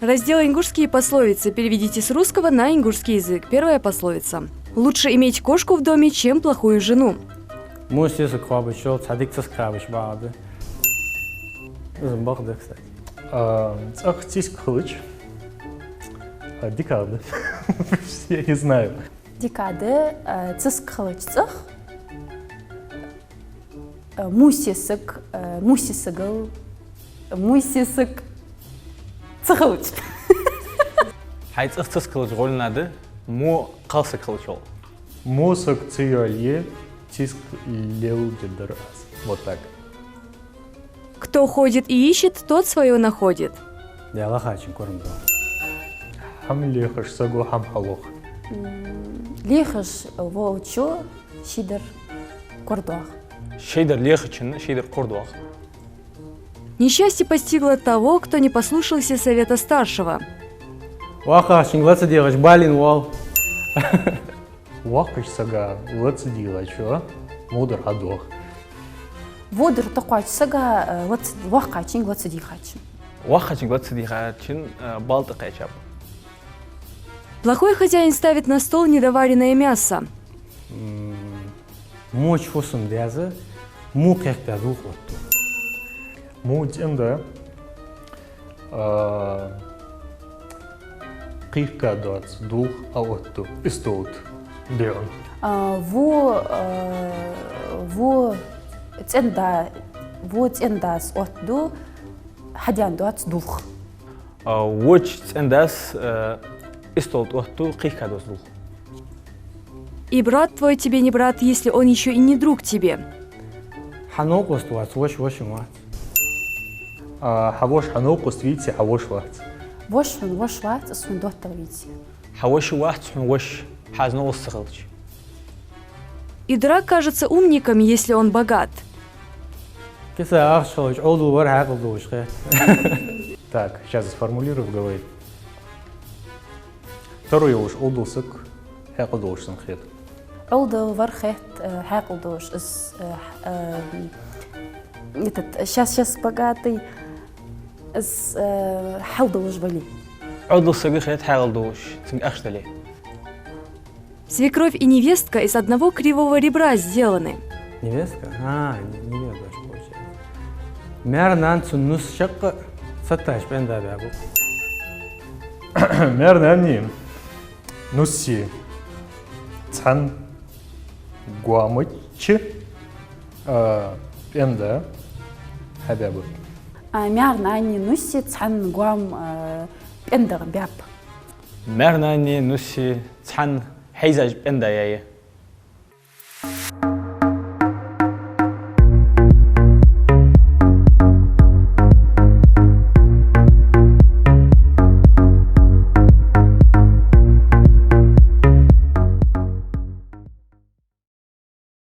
Раздел «Ингушские пословицы». Переведите с русского на ингушский язык. Первая пословица. Лучше иметь кошку в доме, чем плохую жену. Мусис квабычо, цадикцас крабыч бады. Зумбах да, кстати. Ах, тиск хлыч. Декады. Я не знаю. Декады циск хлычцах. Мусисык, мусисыгыл, мусисык цихылыч. Хайцах цискалыч голнады, му қалсы кылыч ол. Мусок циоле, тиск леудидер. Вот так. Кто ходит и ищет, тот свое находит. Дяла хачин корм да. Хам лехаш сагу хам халох. Лихаш волчо, шидер кордуах. Шейдер лехачин, шейдер кордуах. Несчастье постигло того, кто не послушался совета старшего. Ваха, шинглаца делаешь, балин вал. Вахаш сага, лацидила, чё? Мудр адох. Водыр тоқач сага вахачин, вацадихачин. Вахачин глацадихачин, балты қайчап. Плохой хозяин ставит на стол недоваренное мясо. Моч фосум дязы, му кехта дух отту. Муть энда. Қиққа дуац, дух ауатту, истоут. Деон. Во цендас отту хадян дуац дух. Воч цендас истолт отту қиқадос дух. И брат твой тебе не брат, если он еще и не друг тебе. Ханок остуац, вош мат. Хавош ханокус, видите, хавош вац. Вош ват, сун доттар видите. Хавоши вахт, вош хазно остығылыч. И дурак кажется умником, если он богат. Киса ахшалыч, олду вар хакл душка. Так, сейчас сформулирую в голове. Второй уж олдусык, хакл душсан хет. Олду вархет хакулдуш. Сейчас богатый. Халдуш вали. Одл сагыхет хагылдуш, цинг ахштали. Свекровь и невестка из одного кривого ребра сделаны. Невестка? Невестка получается. Мяр нанцу нус шакка саташ бенда бябу. Мернани. Нуси. Цан. Гуамычы. Энда. Хабябы. Мярнани нуси цан гуам пендер бяб. Мернани нуси цан хайзаж бенда яе.